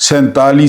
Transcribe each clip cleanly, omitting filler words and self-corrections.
47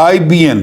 IBM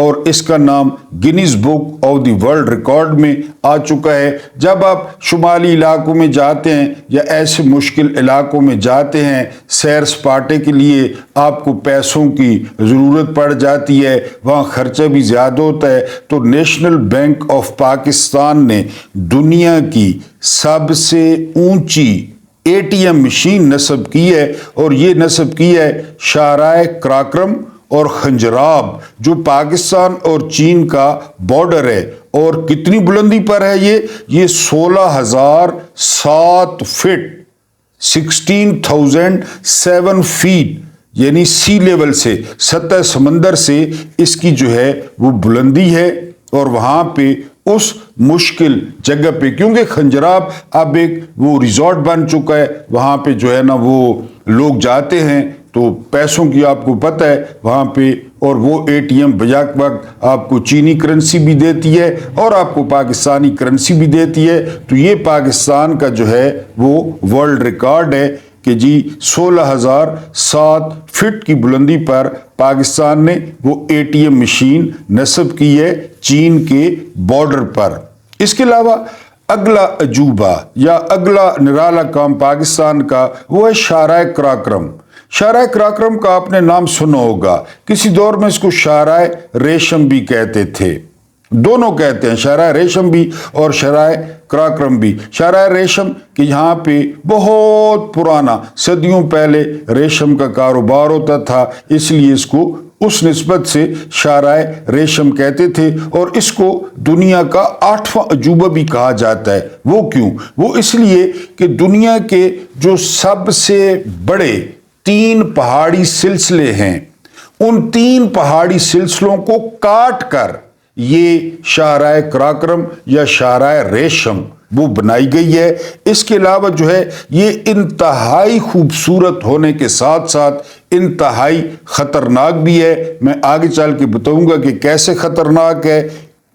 اور اس کا نام Guinness book of the world record میں آ چکا ہے۔ جب آپ شمالی علاقوں میں جاتے ہیں یا ایسے مشکل علاقوں میں جاتے ہیں سیر سپاٹے کے لیے، آپ کو پیسوں کی ضرورت پڑ جاتی ہے، وہاں خرچہ بھی زیادہ ہوتا ہے، تو نیشنل بینک آف پاکستان نے دنیا کی سب سے اونچی ATM مشین نصب کی ہے، اور یہ نصب کی ہے شاہراہ قراقرم اور خنجراب جو پاکستان اور چین کا بارڈر ہے۔ اور کتنی بلندی پر ہے یہ 16,007 فٹ 16,007 فیٹ، یعنی سی لیول سے، سطح سمندر سے اس کی جو ہے وہ بلندی ہے۔ اور وہاں پہ اس مشکل جگہ پہ، کیونکہ خنجراب اب ایک وہ ریزورٹ بن چکا ہے، وہاں پہ جو ہے نا وہ لوگ جاتے ہیں تو پیسوں کی آپ کو پتہ ہے وہاں پہ، اور وہ ATM بیک وقت آپ کو چینی کرنسی بھی دیتی ہے اور آپ کو پاکستانی کرنسی بھی دیتی ہے۔ تو یہ پاکستان کا جو ہے وہ ورلڈ ریکارڈ ہے کہ جی 16,007 فٹ کی بلندی پر پاکستان نے وہ ATM مشین نصب کی ہے چین کے بارڈر پر۔ اس کے علاوہ اگلا عجوبہ یا اگلا نرالا کام پاکستان کا وہ ہے شاہراہ قراقرم۔ شاہراہ قراقرم کا آپ نے نام سنا ہوگا، کسی دور میں اس کو شاہراہ ریشم بھی کہتے تھے، دونوں کہتے ہیں، شاہراہ ریشم بھی اور شاہراہ قراقرم بھی۔ شاہراہ ریشم کہ یہاں پہ بہت پرانا صدیوں پہلے ریشم کا کاروبار ہوتا تھا، اس لیے اس کو اس نسبت سے شاہراہ ریشم کہتے تھے، اور اس کو دنیا کا 8واں عجوبہ بھی کہا جاتا ہے۔ وہ کیوں؟ وہ اس لیے کہ دنیا کے جو سب سے بڑے 3 پہاڑی سلسلے ہیں، ان 3 پہاڑی سلسلوں کو کاٹ کر یہ شاہراہ قراقرم یا شاہراہ ریشم وہ بنائی گئی ہے۔ اس کے علاوہ جو ہے یہ انتہائی خوبصورت ہونے کے ساتھ ساتھ انتہائی خطرناک بھی ہے۔ میں آگے چل کے بتاؤں گا کہ کیسے خطرناک ہے۔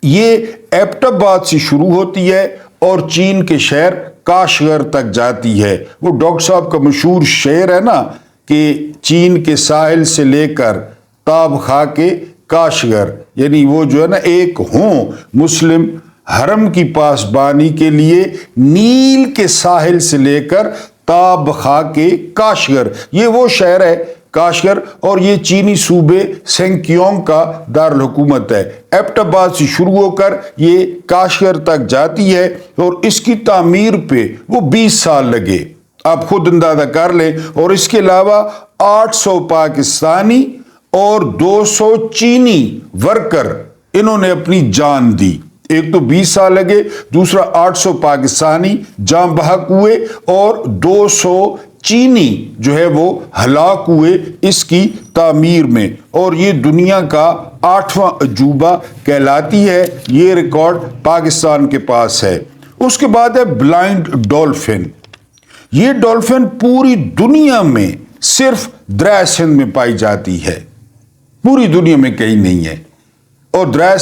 یہ ایبٹ آباد سے شروع ہوتی ہے اور چین کے شہر کاشغر تک جاتی ہے۔ وہ ڈاکٹر صاحب کا مشہور شعر ہے نا کہ چین کے ساحل سے لے کر تاب خاک کے کاشغر، یعنی وہ جو ہے نا ایک ہوں مسلم حرم کی پاسبانی کے لیے نیل کے ساحل سے لے کر تاب خاک کے کاشغر، یہ وہ شہر ہے کاشغر، اور یہ چینی صوبے سینکیونگ کا دارالحکومت ہے۔ ایبٹ آباد سے شروع ہو کر یہ کاشغر تک جاتی ہے، اور اس کی تعمیر پہ وہ 20 سال لگے، آپ خود اندازہ کر لیں۔ اور اس کے علاوہ 800 پاکستانی اور 200 چینی ورکر انہوں نے اپنی جان دی۔ ایک تو 20 سال لگے، دوسرا 800 پاکستانی جاں بحق ہوئے اور 200 چینی جو ہے وہ ہلاک ہوئے اس کی تعمیر میں، اور یہ دنیا کا 8واں عجوبہ کہلاتی ہے۔ یہ ریکارڈ پاکستان کے پاس ہے۔ اس کے بعد ہے بلائنڈ ڈولفن۔ یہ ڈولفن پوری دنیا میں صرف دریا سندھ میں پائی جاتی ہے، پوری دنیا میں کہیں نہیں ہے۔ اور دریا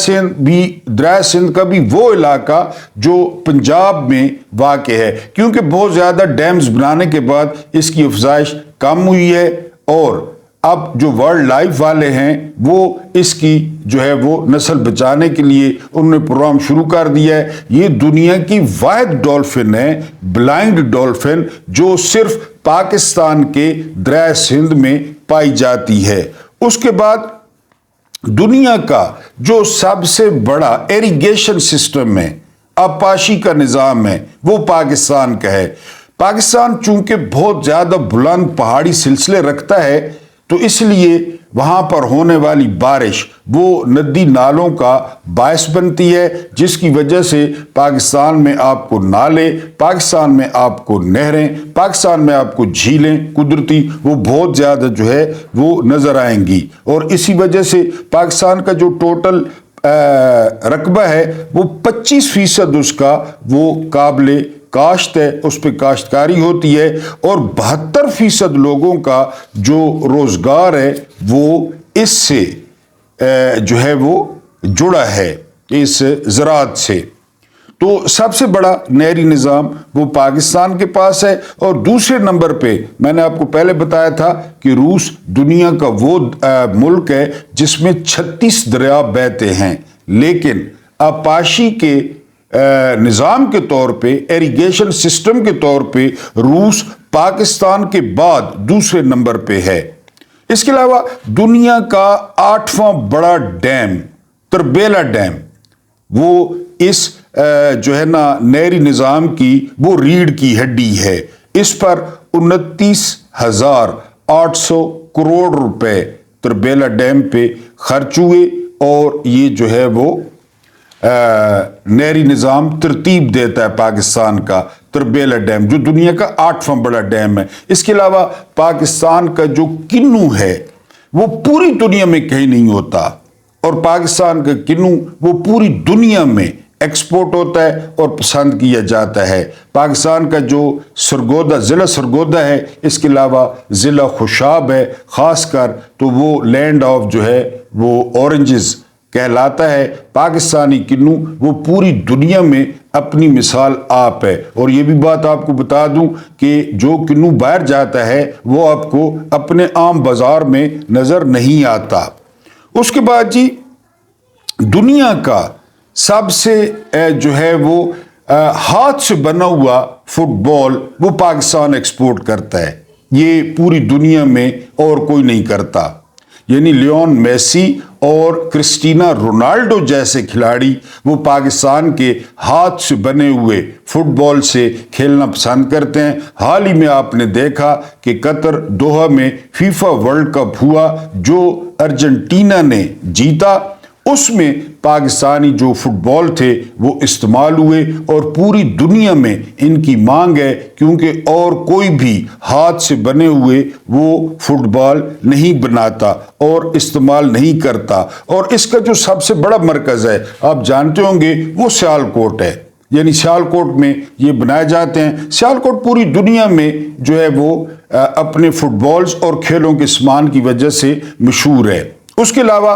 سندھ کا بھی وہ علاقہ جو پنجاب میں واقع ہے، کیونکہ بہت زیادہ ڈیمز بنانے کے بعد اس کی افزائش کم ہوئی ہے، اور اب جو ورلڈ لائف والے ہیں وہ اس کی جو ہے وہ نسل بچانے کے لیے انہوں نے پروگرام شروع کر دیا ہے۔ یہ دنیا کی واحد ڈولفن ہے بلائنڈ ڈولفن جو صرف پاکستان کے دریا سندھ میں پائی جاتی ہے۔ اس کے بعد دنیا کا جو سب سے بڑا ایریگیشن سسٹم ہے، آبپاشی کا نظام ہے، وہ پاکستان کا ہے۔ پاکستان چونکہ بہت زیادہ بلند پہاڑی سلسلے رکھتا ہے، تو اس لیے وہاں پر ہونے والی بارش وہ ندی نالوں کا باعث بنتی ہے، جس کی وجہ سے پاکستان میں آپ کو نالے، پاکستان میں آپ کو نہریں، پاکستان میں آپ کو جھیلیں قدرتی وہ بہت زیادہ جو ہے وہ نظر آئیں گی۔ اور اسی وجہ سے پاکستان کا جو ٹوٹل رقبہ ہے وہ 25% اس کا وہ قابل کاشت ہے، اس پہ کاشتکاری ہوتی ہے، اور 72% لوگوں کا جو روزگار ہے وہ اس سے جو ہے وہ جڑا ہے، اس زراعت سے۔ تو سب سے بڑا نہری نظام وہ پاکستان کے پاس ہے، اور دوسرے نمبر پہ میں نے آپ کو پہلے بتایا تھا کہ روس دنیا کا وہ ملک ہے جس میں 36 دریا بہتے ہیں، لیکن آبپاشی کے نظام کے طور پہ، ایریگیشن سسٹم کے طور پہ روس پاکستان کے بعد دوسرے نمبر پہ ہے۔ اس کے علاوہ دنیا کا 8واں بڑا ڈیم تربیلا ڈیم، وہ اس جو ہے نا نہری نظام کی وہ ریڑھ کی ہڈی ہے۔ اس پر 29,800 کروڑ روپے تربیلا ڈیم پہ خرچ ہوئے، اور یہ جو ہے وہ نہری نظام ترتیب دیتا ہے پاکستان کا تربیلا ڈیم، جو دنیا کا 8واں بڑا ڈیم ہے۔ اس کے علاوہ پاکستان کا جو کنو ہے وہ پوری دنیا میں کہیں نہیں ہوتا، اور پاکستان کا کنو وہ پوری دنیا میں ایکسپورٹ ہوتا ہے اور پسند کیا جاتا ہے۔ پاکستان کا جو سرگودا، ضلع سرگودا ہے، اس کے علاوہ ضلع خوشاب ہے خاص کر، تو وہ لینڈ آف جو ہے وہ اورنجز کہلاتا ہے۔ پاکستانی کنو وہ پوری دنیا میں اپنی مثال آپ ہے، اور یہ بھی بات آپ کو بتا دوں کہ جو کنو باہر جاتا ہے وہ آپ کو اپنے عام بازار میں نظر نہیں آتا۔ اس کے بعد جی دنیا کا سب سے جو ہے وہ ہاتھ سے بنا ہوا فٹ بال وہ پاکستان ایکسپورٹ کرتا ہے، یہ پوری دنیا میں اور کوئی نہیں کرتا۔ یعنی لیون میسی اور کرسٹینا رونالڈو جیسے کھلاڑی وہ پاکستان کے ہاتھ سے بنے ہوئے فٹ بال سے کھیلنا پسند کرتے ہیں۔ حال ہی میں آپ نے دیکھا کہ قطر دوحہ میں فیفا ورلڈ کپ ہوا جو ارجنٹینا نے جیتا، اس میں پاکستانی جو فٹ بال تھے وہ استعمال ہوئے، اور پوری دنیا میں ان کی مانگ ہے کیونکہ اور کوئی بھی ہاتھ سے بنے ہوئے وہ فٹ بال نہیں بناتا اور استعمال نہیں کرتا۔ اور اس کا جو سب سے بڑا مرکز ہے آپ جانتے ہوں گے وہ سیالکوٹ ہے، یعنی سیالکوٹ میں یہ بنائے جاتے ہیں۔ سیالکوٹ پوری دنیا میں جو ہے وہ اپنے فٹ بالز اور کھیلوں کے سامان کی وجہ سے مشہور ہے۔ اس کے علاوہ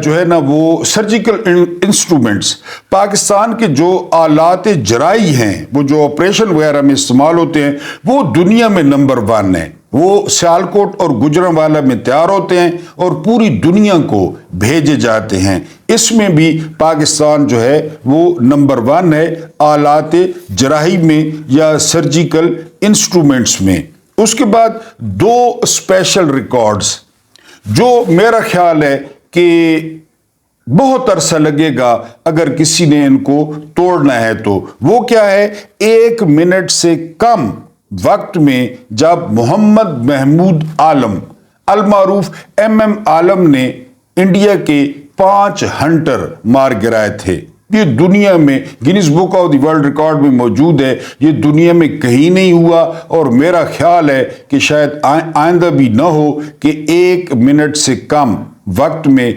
جو ہے نا وہ سرجیکل انسٹرومنٹس، پاکستان کے جو آلات جرائی ہیں، وہ جو آپریشن وغیرہ میں استعمال ہوتے ہیں، وہ دنیا میں نمبر 1 ہیں۔ وہ سیالکوٹ اور گجرانوالہ میں تیار ہوتے ہیں اور پوری دنیا کو بھیجے جاتے ہیں۔ اس میں بھی پاکستان جو ہے وہ نمبر 1 ہے آلات جراحی میں یا سرجیکل انسٹرومنٹس میں۔ اس کے بعد 2 اسپیشل ریکارڈز جو میرا خیال ہے کہ بہت عرصہ لگے گا اگر کسی نے ان کو توڑنا ہے، تو وہ کیا ہے؟ 1 منٹ سے کم وقت میں جب محمد محمود عالم المعروف عالم نے انڈیا کے 5 ہنٹر مار گرائے تھے، یہ دنیا میں Guinness book of the world record میں موجود ہے، یہ دنیا میں کہیں نہیں ہوا، اور میرا خیال ہے کہ شاید آئندہ بھی نہ ہو کہ 1 منٹ سے کم وقت میں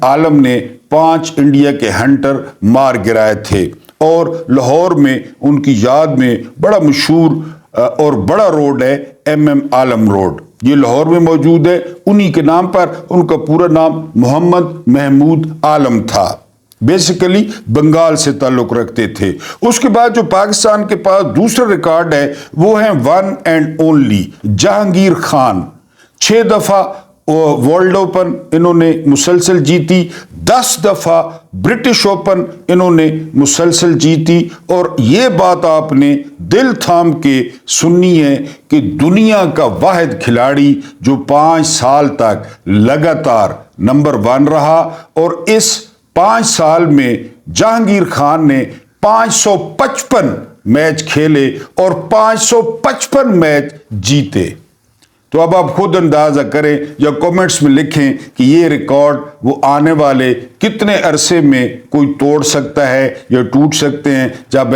عالم نے 5 انڈیا کے ہنٹر مار گرائے تھے۔ اور لاہور میں ان کی یاد میں بڑا مشہور اور بڑا روڈ ہے عالم روڈ، یہ لاہور میں موجود ہے، انہی کے نام پر۔ ان کا پورا نام محمد محمود عالم تھا، بیسیکلی بنگال سے تعلق رکھتے تھے۔ اس کے بعد جو پاکستان کے پاس دوسرا ریکارڈ ہے وہ ہے 1 اینڈ اونلی جہانگیر خان، 6 دفعہ ورلڈ اوپن انہوں نے مسلسل جیتی، 10 دفعہ برٹش اوپن انہوں نے مسلسل جیتی، اور یہ بات آپ نے دل تھام کے سننی ہے کہ دنیا کا واحد کھلاڑی جو 5 سال تک لگاتار نمبر 1 رہا، اور اس 5 سال میں جہانگیر خان نے 555 میچ کھیلے اور 555 میچ جیتے۔ تو اب آپ خود اندازہ کریں یا کومنٹس میں لکھیں کہ یہ ریکارڈ وہ آنے والے کتنے عرصے میں کوئی توڑ سکتا ہے یا ٹوٹ سکتے ہیں، جب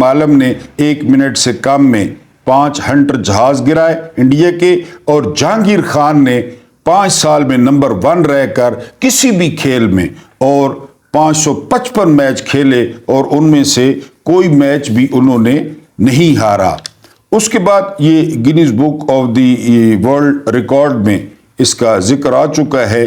عالم نے 1 منٹ سے کم میں 5 ہنٹر جہاز گرائے انڈیا کے، اور جہانگیر خان نے 5 سال میں نمبر 1 رہ کر کسی بھی کھیل میں اور 555 میچ کھیلے، اور ان میں سے کوئی میچ بھی انہوں نے نہیں ہارا۔ اس کے بعد یہ Guinness book of the world record میں اس کا ذکر آ چکا ہے۔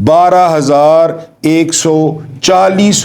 12,140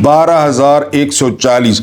12,140।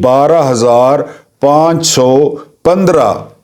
12,515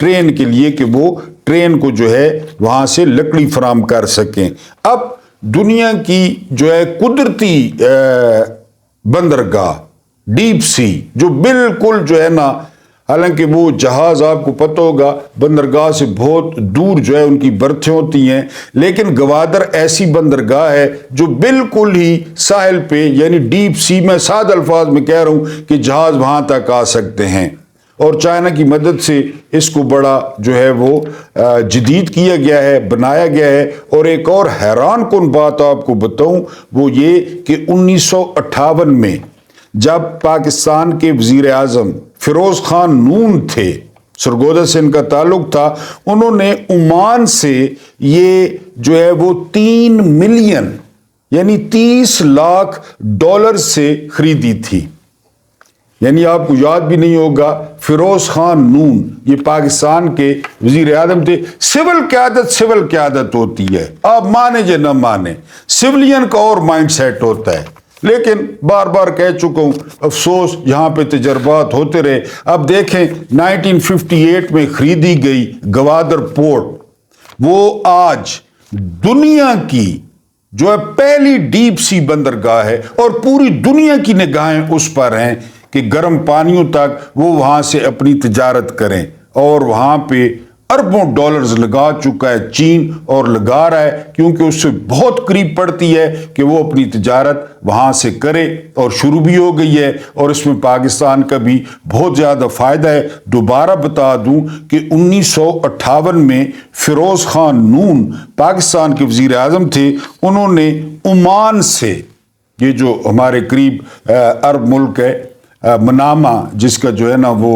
ٹرین کے لیے کہ وہ ٹرین کو جو ہے وہاں سے لکڑی فراہم کر سکیں۔ اب دنیا کی جو ہے قدرتی بندرگاہ ڈیپ سی جو بالکل جو ہے نا، حالانکہ وہ جہاز آپ کو پتہ ہوگا بندرگاہ سے بہت دور جو ہے ان کی برتھیں ہوتی ہیں، لیکن گوادر ایسی بندرگاہ ہے جو بالکل ہی ساحل پہ، یعنی ڈیپ سی میں سادہ الفاظ میں کہہ رہا ہوں کہ جہاز وہاں تک آ سکتے ہیں، اور چائنا کی مدد سے اس کو بڑا جو ہے وہ جدید کیا گیا ہے، بنایا گیا ہے۔ اور ایک اور حیران کن بات آپ کو بتاؤں، وہ یہ کہ 1958 میں جب پاکستان کے وزیر اعظم فیروز خان نون تھے، سرگودا سے ان کا تعلق تھا، انہوں نے عمان سے یہ جو ہے وہ 3 ملین یعنی 30 لاکھ ڈالر سے خریدی تھی۔ یعنی آپ کو یاد بھی نہیں ہوگا، فیروز خان نون یہ پاکستان کے وزیر اعظم تھے۔ سول قیادت ہوتی ہے، آپ مانے یا نہ مانے، سویلین کا اور مائنڈ سیٹ ہوتا ہے، لیکن بار بار کہہ چکا ہوں، افسوس یہاں پہ تجربات ہوتے رہے۔ اب دیکھیں 1958 میں خریدی گئی گوادر پورٹ، وہ آج دنیا کی جو ہے پہلی ڈیپ سی بندرگاہ ہے، اور پوری دنیا کی نگاہیں اس پر ہیں کہ گرم پانیوں تک وہ وہاں سے اپنی تجارت کریں، اور وہاں پہ اربوں ڈالرز لگا چکا ہے چین، اور لگا رہا ہے کیونکہ اس سے بہت قریب پڑتی ہے کہ وہ اپنی تجارت وہاں سے کرے، اور شروع بھی ہو گئی ہے، اور اس میں پاکستان کا بھی بہت زیادہ فائدہ ہے۔ دوبارہ بتا دوں کہ 1958 میں فیروز خان نون پاکستان کے وزیر اعظم تھے، انہوں نے عمان سے، یہ جو ہمارے قریب عرب ملک ہے منامہ، جس کا جو ہے نا وہ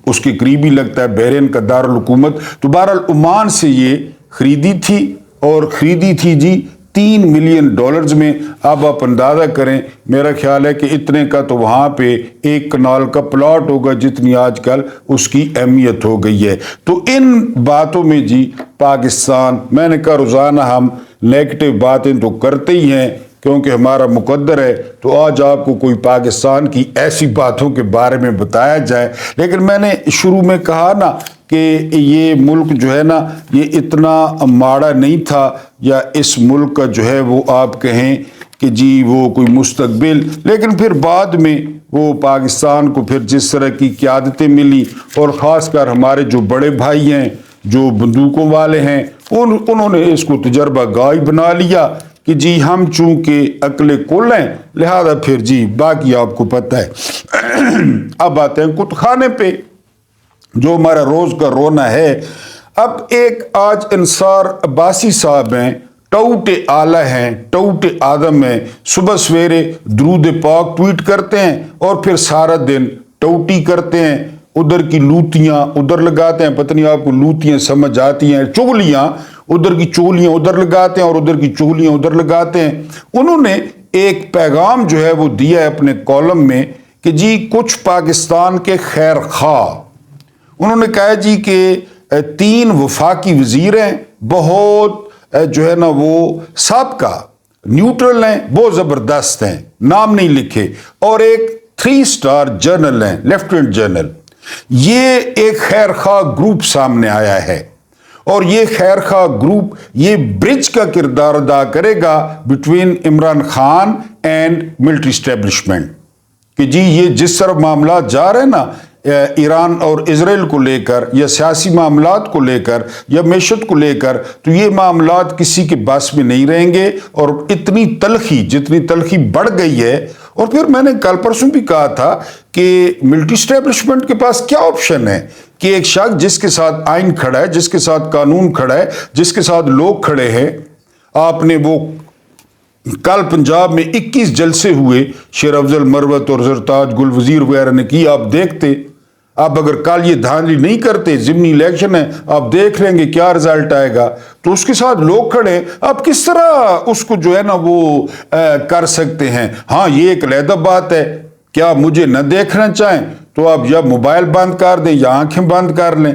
اس کے قریب ہی لگتا ہے، بحرین کا دارالحکومت، تو بہرحال عمان سے یہ خریدی تھی، اور خریدی تھی جی 3 ملین ڈالرز میں۔ اب آپ اندازہ کریں، میرا خیال ہے کہ اتنے کا تو وہاں پہ ایک کنال کا پلاٹ ہوگا جتنی آج کل اس کی اہمیت ہو گئی ہے۔ تو ان باتوں میں جی پاکستان، میں نے کہا روزانہ ہم نیگیٹو باتیں تو کرتے ہی ہیں کیونکہ ہمارا مقدر ہے، تو آج آپ کو کوئی پاکستان کی ایسی باتوں کے بارے میں بتایا جائے۔ لیکن میں نے شروع میں کہا نا کہ یہ ملک جو ہے نا یہ اتنا ماڑا نہیں تھا، یا اس ملک کا جو ہے وہ آپ کہیں کہ جی وہ کوئی مستقبل، لیکن پھر بعد میں وہ پاکستان کو پھر جس طرح کی قیادتیں ملی، اور خاص کر ہمارے جو بڑے بھائی ہیں جو بندوقوں والے ہیں، انہوں نے اس کو تجربہ گاہی بنا لیا کہ جی ہم چونکہ عقل کل ہیں، لہذا پھر جی باقی آپ کو پتہ ہے۔ اب آتے ہیں کت خانے پہ، جو ہمارا روز کا رونا ہے۔ اب ایک آج انصار عباسی صاحب ہیں، ٹوٹ اعلیٰ ہیں، ٹوٹ آدم ہیں، صبح سویرے درود پاک ٹویٹ کرتے ہیں، اور پھر سارا دن ٹوٹی کرتے ہیں، ادھر کی لوتیاں ادھر لگاتے ہیں، پتہ نہیں آپ کو لوتیاں سمجھ آتی ہیں، چغلیاں ادھر کی چغلیاں ادھر لگاتے ہیں، اور ادھر کی چغلیاں ادھر لگاتے ہیں۔ انہوں نے ایک پیغام جو ہے وہ دیا ہے اپنے کالم میں کہ جی کچھ پاکستان کے خیر خواہ، انہوں نے کہا جی کہ 3 وفاقی وزیر ہیں، بہت جو ہے نا وہ سابقہ نیوٹرل ہیں، بہت زبردست ہیں، نام نہیں لکھے، اور ایک 3 سٹار جنرل ہیں، لیفٹیننٹ جنرل۔ یہ ایک خیر خواہ گروپ سامنے آیا ہے، اور یہ خیر خواہ گروپ یہ برج کا کردار ادا کرے گا between Imran Khan and military establishment, کہ جی یہ جس طرح معاملات جا رہے ہیں نا ایران اور اسرائیل کو لے کر، یا سیاسی معاملات کو لے کر، یا معیشت کو لے کر، تو یہ معاملات کسی کے بس میں نہیں رہیں گے، اور اتنی تلخی، جتنی تلخی بڑھ گئی ہے۔ اور پھر میں نے کل پرسوں بھی کہا تھا کہ ملٹری اسٹیبلشمنٹ کے پاس کیا آپشن ہے کہ ایک شخص جس کے ساتھ آئین کھڑا ہے، جس کے ساتھ قانون کھڑا ہے، جس کے ساتھ لوگ کھڑے ہیں۔ آپ نے وہ کل پنجاب میں 21 جلسے ہوئے، شیر افضل مروت اور زرتاج گل وزیر وغیرہ نے کی، آپ دیکھتے۔ آپ اگر کل یہ دھاندلی نہیں کرتے، ضمنی الیکشن ہے، آپ دیکھ لیں گے کیا رزلٹ آئے گا، تو اس کے ساتھ لوگ کھڑے ہیں، آپ کس طرح اس کو جو ہے نا وہ کر سکتے ہیں۔ ہاں یہ ایک علیحدہ بات ہے، کیا مجھے نہ دیکھنا چاہیں تو آپ یا موبائل بند کر دیں یا آنکھیں بند کر لیں۔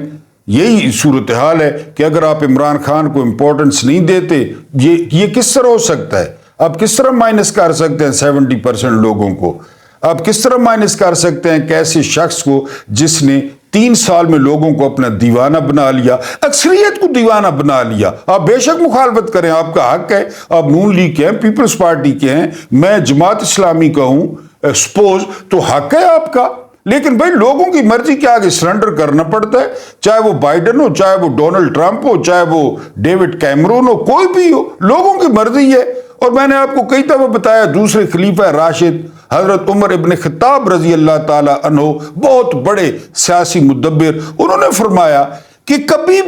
یہی صورتحال ہے کہ اگر آپ عمران خان کو امپورٹنس نہیں دیتے، یہ کس طرح ہو سکتا ہے؟ آپ کس طرح مائنس کر سکتے ہیں 70% لوگوں کو؟ آپ کس طرح مائنس کر سکتے ہیں کیسے شخص کو جس نے 3 سال میں لوگوں کو اپنا دیوانہ بنا لیا، اکثریت کو دیوانہ بنا لیا۔ آپ بے شک مخالفت کریں، آپ کا حق ہے، آپ نون لیگ کے ہیں، پیپلز پارٹی کے ہیں، میں جماعت اسلامی کا ہوں سپوز، تو حق ہے آپ کا، لیکن بھائی لوگوں کی مرضی کے آگے سرنڈر کرنا پڑتا ہے، چاہے وہ بائیڈن ہو، چاہے وہ ڈونلڈ ٹرمپ ہو، چاہے وہ ڈیوڈ کیمرون ہو، کوئی بھی ہو، لوگوں کی مرضی ہے۔ اور میں نے آپ کو کئی دفعہ بتایا، دوسرے خلیفہ راشد حضرت عمر ابن خطاب رضی اللہ تعالی عنہ، بہت بڑے سیاسی مدبر، انہوں نے فرمایا کہ کبھی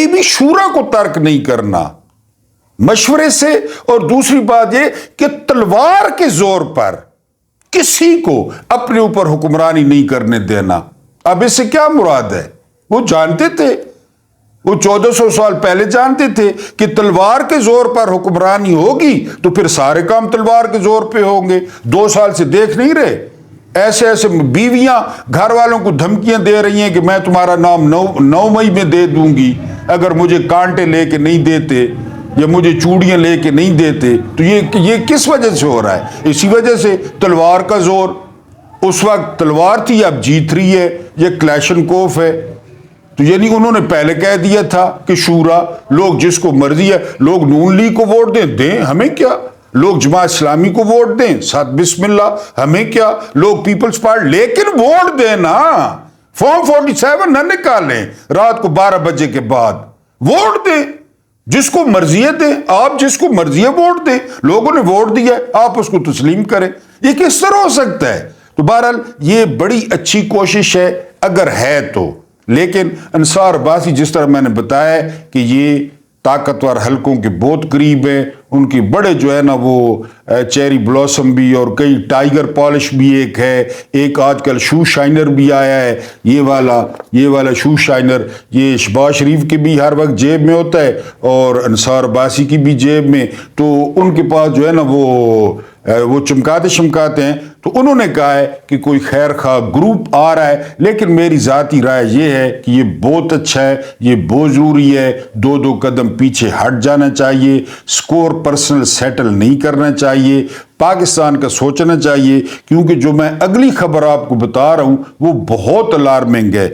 بھی شورا کو ترک نہیں کرنا مشورے سے، اور دوسری بات یہ کہ تلوار کے زور پر کسی کو اپنے اوپر حکمرانی نہیں کرنے دینا۔ اب اس سے کیا مراد ہے؟ وہ جانتے تھے، وہ 1400 سال پہلے جانتے تھے کہ تلوار کے زور پر حکمرانی ہوگی تو پھر سارے کام تلوار کے زور پہ ہوں گے۔ 2 سال سے دیکھ نہیں رہے، ایسے بیویاں گھر والوں کو دھمکیاں دے رہی ہیں کہ میں تمہارا نام 9 مئی میں دے دوں گی اگر مجھے کانٹے لے کے نہیں دیتے یا مجھے چوڑیاں لے کے نہیں دیتے۔ تو یہ کس وجہ سے ہو رہا ہے؟ اسی وجہ سے تلوار کا زور۔ اس وقت تلوار تھی، اب جیت رہی ہے، یہ کلیشنکوف ہے۔ تو یعنی انہوں نے پہلے کہہ دیا تھا کہ شورا، لوگ جس کو مرضی ہے، لوگ نون لیگ کو ووٹ دیں ہمیں کیا، لوگ جماعت اسلامی کو ووٹ دیں، ساتھ بسم اللہ، ہمیں کیا، لوگ پیپلز پارٹی، لیکن ووٹ دیں نا، فارم 47 نہ نکالیں رات کو 12 بجے کے بعد، ووٹ دیں، جس کو مرضی ہے دیں، آپ جس کو مرضی ہے ووٹ دیں، لوگوں نے ووٹ دیا ہے، آپ اس کو تسلیم کریں۔ یہ کس طرح ہو سکتا ہے؟ تو بہرحال یہ بڑی اچھی کوشش ہے اگر ہے تو، لیکن انصار عباسی جس طرح میں نے بتایا کہ یہ طاقتور حلقوں کے بہت قریب ہیں، ان کی بڑے جو ہے نا وہ چیری بلاسم بھی، اور کئی ٹائیگر پالش بھی ایک ہے، ایک آج کل شو شائنر بھی آیا ہے، یہ والا شو شائنر، یہ شہباز شریف کے بھی ہر وقت جیب میں ہوتا ہے اور انصار عباسی کی بھی جیب میں، تو ان کے پاس جو ہے نا وہ چمکاتے ہیں۔ تو انہوں نے کہا ہے کہ کوئی خیر خواہ گروپ آ رہا ہے، لیکن میری ذاتی رائے یہ ہے کہ یہ بہت اچھا ہے، یہ بہت ضروری ہے، 2 قدم پیچھے ہٹ جانا چاہیے، سکور پرسنل سیٹل نہیں کرنا چاہیے، پاکستان کا سوچنا چاہیے، کیونکہ جو میں اگلی خبر آپ کو بتا رہا ہوں وہ بہت الارمنگ ہے۔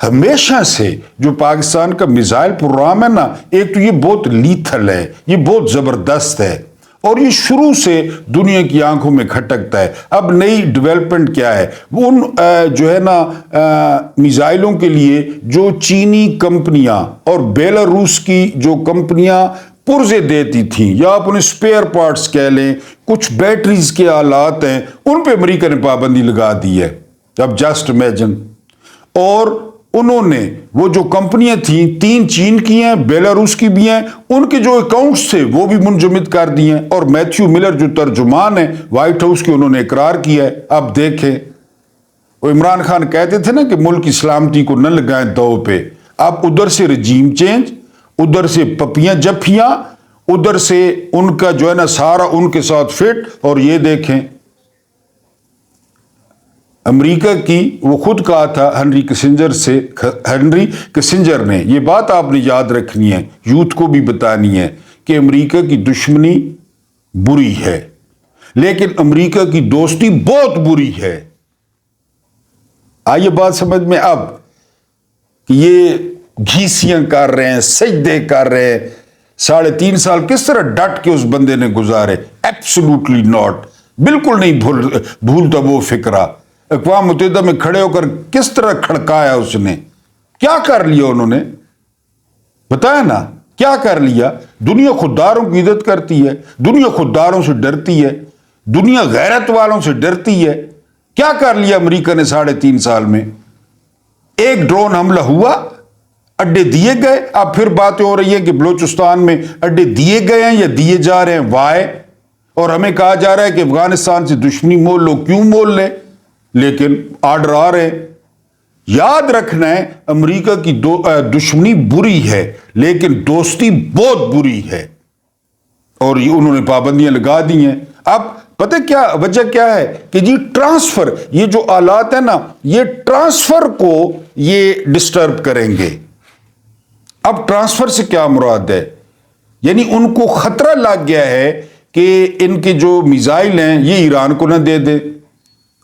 ہمیشہ سے جو پاکستان کا میزائل پروگرام ہے نا، ایک تو یہ بہت لیتھل ہے، یہ بہت زبردست ہے، اور یہ شروع سے دنیا کی آنکھوں میں کھٹکتا ہے۔ اب نئی ڈیولپمنٹ کیا ہے؟ وہ جو ہے نا میزائلوں کے لیے جو چینی کمپنیاں اور بیلاروس کی جو کمپنیاں پرزے دیتی تھیں، یا آپ انہیں سپیئر پارٹس کہہ لیں، کچھ بیٹریز کے آلات ہیں، ان پہ امریکہ نے پابندی لگا دی ہے۔ اب جسٹ امیجن، اور انہوں نے وہ جو کمپنیاں تھیں، 3 چین کی ہیں، بیلاروس کی بھی ہیں، ان کے جو اکاؤنٹس تھے وہ بھی منجمد کر دیے ہیں، اور میتھیو ملر جو ترجمان ہیں وائٹ ہاؤس کے، انہوں نے اقرار کیا ہے۔ اب دیکھیں، وہ عمران خان کہتے تھے نا کہ ملک کی سلامتی کو نہ لگائیں دو پہ، اب ادھر سے رجیم چینج، ادھر سے پپیاں جپیاں، ادھر سے ان کا جو ہے نا سارا ان کے ساتھ فٹ، اور یہ دیکھیں امریکہ کی، وہ خود کہا تھا ہنری کسنجر نے، یہ بات آپ نے یاد رکھنی ہے، یوتھ کو بھی بتانی ہے کہ امریکہ کی دشمنی بری ہے لیکن امریکہ کی دوستی بہت بری ہے۔ آئیے بات سمجھ میں اب کہ یہ گھیسیاں کر رہے ہیں، سجدے کر رہے ہیں، 3.5 سال کس طرح ڈٹ کے اس بندے نے گزارے؟ ایبسولوٹلی ناٹ، بالکل نہیں بھولتا وہ فکرہ۔ اقوام متحدہ میں کھڑے ہو کر کس طرح کھڑکایا اس نے، کیا کر لیا انہوں نے بتایا نا، کیا کر لیا؟ دنیا خودداروں کی عزت کرتی ہے، دنیا خودداروں سے ڈرتی ہے، دنیا غیرت والوں سے ڈرتی ہے۔ کیا کر لیا امریکہ نے 3.5 سال میں؟ ایک ڈرون حملہ ہوا، اڈے دیے گئے، اب پھر باتیں ہو رہی ہیں کہ بلوچستان میں اڈے دیے گئے ہیں یا دیے جا رہے ہیں، وائے، اور ہمیں کہا جا رہا ہے کہ افغانستان سے دشمنی مول لو، کیوں مول لیں؟ لیکن آرڈر آ رہے ہیں۔ یاد رکھنا ہے امریکہ کی دشمنی بری ہے لیکن دوستی بہت بری ہے، اور یہ انہوں نے پابندیاں لگا دی ہیں۔ اب پتہ کیا وجہ کیا ہے کہ جی ٹرانسفر، یہ جو آلات ہیں نا، یہ ٹرانسفر کو یہ ڈسٹرب کریں گے۔ اب ٹرانسفر سے کیا مراد ہے؟ یعنی ان کو خطرہ لگ گیا ہے کہ ان کے جو میزائل ہیں یہ ایران کو نہ دے دیں۔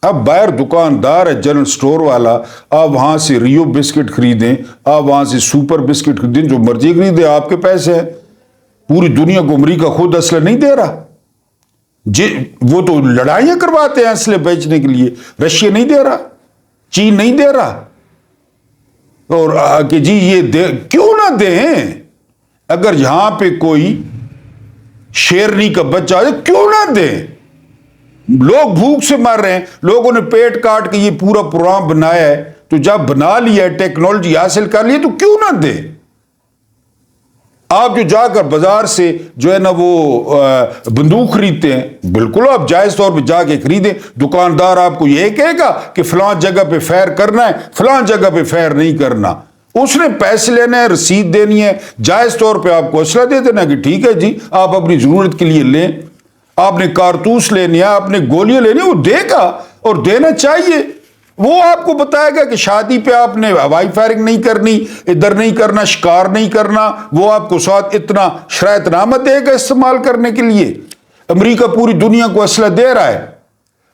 اب باہر دکاندار ہے جنرل سٹور والا، آپ وہاں سے ریو بسکٹ خریدیں، آپ وہاں سے سپر بسکٹ خریدیں، جو مرضی خریدیں، آپ کے پیسے ہیں۔ پوری دنیا کو امریکہ خود اسلحہ نہیں دے رہا، جی وہ تو لڑائیاں کرواتے ہیں اسلحے بیچنے کے لیے، رشیا نہیں دے رہا، چین نہیں دے رہا، اور کہ جی یہ کیوں نہ دیں؟ اگر یہاں پہ کوئی شیرنی کا بچہ ہے کیوں نہ دیں؟ لوگ بھوک سے مر رہے ہیں، لوگوں نے پیٹ کاٹ کے یہ پورا پروگرام بنایا ہے، تو جب بنا لیا ہے، ٹیکنالوجی حاصل کر لی تو کیوں نہ دیں؟ آپ جو جا کر بازار سے جو ہے نا وہ بندوق خریدتے ہیں، بالکل آپ جائز طور پہ جا کے خریدیں، دکاندار آپ کو یہ کہے گا کہ فلاں جگہ پہ فائر کرنا ہے، فلاں جگہ پہ فائر نہیں کرنا، اس نے پیسے لینے ہیں، رسید دینی ہے، جائز طور پہ آپ کو اسلحہ دے دینا کہ ٹھیک ہے جی آپ اپنی ضرورت کے لیے لیں، آپ نے کارتوس لینی ہے، آپ نے گولیاں لینی، وہ دے گا اور دینا چاہیے۔ وہ آپ کو بتائے گا کہ شادی پہ آپ نے ہوائی فائرنگ نہیں کرنی، ادھر نہیں کرنا، شکار نہیں کرنا، وہ آپ کو ساتھ اتنا شرائط نامہ دے گا استعمال کرنے کے لیے۔ امریکہ پوری دنیا کو اسلحہ دے رہا ہے،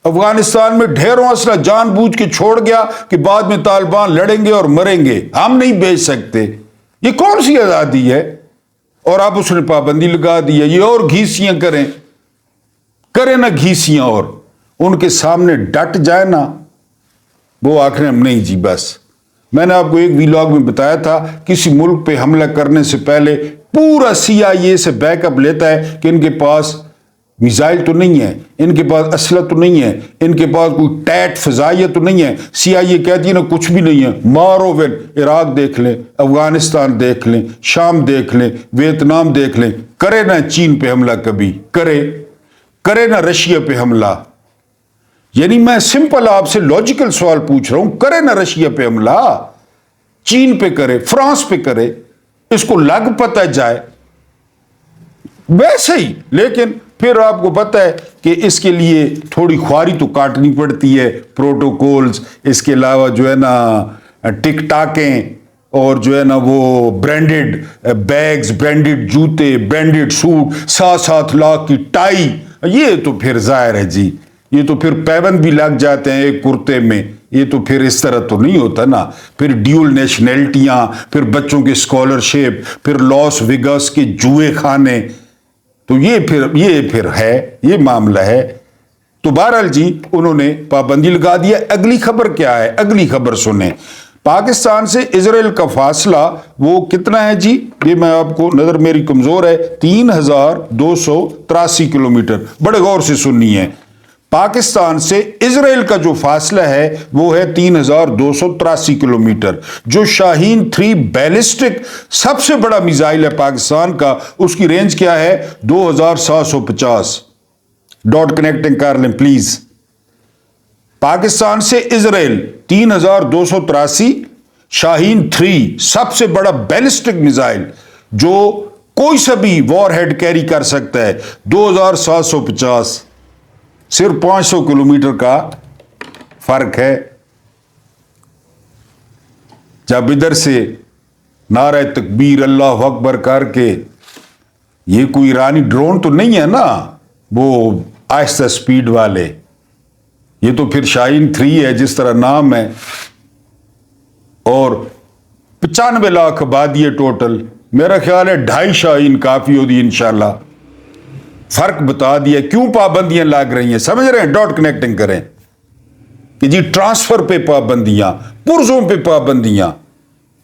افغانستان میں ڈھیروں اسلحہ جان بوجھ کے چھوڑ گیا کہ بعد میں طالبان لڑیں گے اور مریں گے، ہم نہیں بیچ سکتے۔ یہ کون سی آزادی ہے؟ اور آپ اس نے پابندی لگا دی ہے، یہ اور گھیسیاں کریں نہ گھیسیاں، اور ان کے سامنے ڈٹ جائے نا، وہ آخر ہم نہیں جی بس۔ میں نے آپ کو ایک ویلاگ میں بتایا تھا، کسی ملک پہ حملہ کرنے سے پہلے پورا CIA سے بیک اپ لیتا ہے کہ ان کے پاس میزائل تو نہیں ہے، ان کے پاس اسلحہ تو نہیں ہے، ان کے پاس کوئی ٹیٹ فضائیہ تو نہیں ہے۔ CIA کہتی ہے نا کچھ بھی نہیں ہے، مارو وین، عراق دیکھ لیں، افغانستان دیکھ لیں، شام دیکھ لیں، ویتنام دیکھ لیں، کرے نہ چین پہ حملہ، کبھی کرے نہ رشیا پہ حملہ۔ یعنی میں سمپل آپ سے لاجیکل سوال پوچھ رہا ہوں، کرے نہ رشیا پہ حملہ، چین پہ کرے، فرانس پہ کرے، اس کو لگ پتہ جائے ویسے ہی۔ لیکن پھر آپ کو پتہ ہے کہ اس کے لیے تھوڑی خواری تو کاٹنی پڑتی ہے، پروٹوکولز، اس کے علاوہ جو ہے نا ٹک ٹاکیں، اور جو ہے نا وہ برانڈڈ بیگز، برانڈڈ جوتے، برانڈڈ سوٹ، 7-7 لاکھ کی ٹائی، یہ تو پھر ظاہر ہے جی، یہ تو پھر پیبند بھی لگ جاتے ہیں ایک کرتے میں، یہ تو پھر اس طرح تو نہیں ہوتا نا۔ پھر ڈیول نیشنلٹیاں، پھر بچوں کی اسکالرشپ، پھر لاس ویگاس کے جوئے خانے، تو یہ پھر ہے، یہ معاملہ ہے۔ تو بہرحال جی انہوں نے پابندی لگا دیا۔ اگلی خبر کیا ہے؟ اگلی خبر سنیں، پاکستان سے اسرائیل کا فاصلہ وہ کتنا ہے جی؟ یہ میں آپ کو، نظر میری کمزور ہے، 3283 کلومیٹر، بڑے غور سے سننی ہے۔ پاکستان سے اسرائیل کا جو فاصلہ ہے وہ ہے 3283 کلومیٹر۔ جو شاہین 3 بیلسٹک سب سے بڑا میزائل ہے پاکستان کا، اس کی رینج کیا ہے؟ 2750۔ ڈاٹ کنیکٹنگ کر لیں پلیز۔ پاکستان سے اسرائیل 3283، شاہین 3 سب سے بڑا بیلسٹک میزائل جو کوئی سا بھی وار ہیڈ کیری کر سکتا ہے، 2750، صرف 500 کلومیٹر کا فرق ہے۔ جب ادھر سے نعرہ تکبیر اللہ اکبر کر کے، یہ کوئی ایرانی ڈرون تو نہیں ہے نا وہ آہستہ سپیڈ والے، یہ تو پھر شاہین 3 ہے جس طرح نام ہے، اور 95 لاکھ آبادی ہے ٹوٹل، میرا خیال ہے 2.5 شاہین کافی ہوگی انشاءاللہ۔ فرق بتا دیا کیوں پابندیاں لگ رہی ہیں، سمجھ رہے ہیں؟ ڈاٹ کنیکٹنگ کریں کہ جی ٹرانسفر پہ پابندیاں، پرزوں پہ پابندیاں،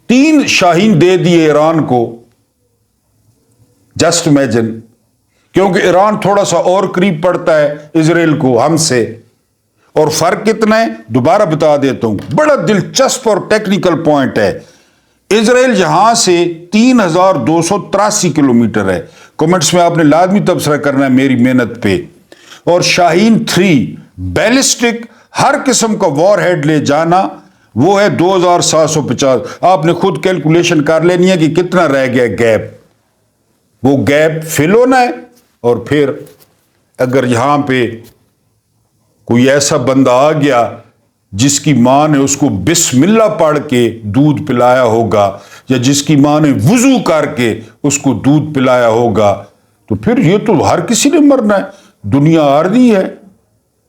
3 شاہین دے دیے ایران کو، جسٹ امیجن، کیونکہ ایران تھوڑا سا اور قریب پڑتا ہے اسرائیل کو ہم سے۔ اور فرق کتنا ہے دوبارہ بتا دیتا ہوں، بڑا دلچسپ اور ٹیکنیکل پوائنٹ ہے۔ اسرائیل یہاں سے 3283 کلومیٹر ہے، کومنٹس میں آپ نے لازمی تبصرہ کرنا ہے میری محنت پہ۔ اور شاہین 3 بیلسٹک ہر قسم کا وار ہیڈ لے جانا وہ ہے 2750۔ آپ نے خود کیلکولیشن کر لینی ہے کہ کتنا رہ گیا گیپ، وہ گیپ فل ہونا ہے۔ اور پھر اگر یہاں پہ کوئی ایسا بندہ آ گیا جس کی ماں نے اس کو بسم اللہ پڑھ کے دودھ پلایا ہوگا، یا جس کی ماں نے وضو کر کے اس کو دودھ پلایا ہوگا، تو پھر یہ تو ہر کسی نے مرنا ہے، دنیا عارضی ہے۔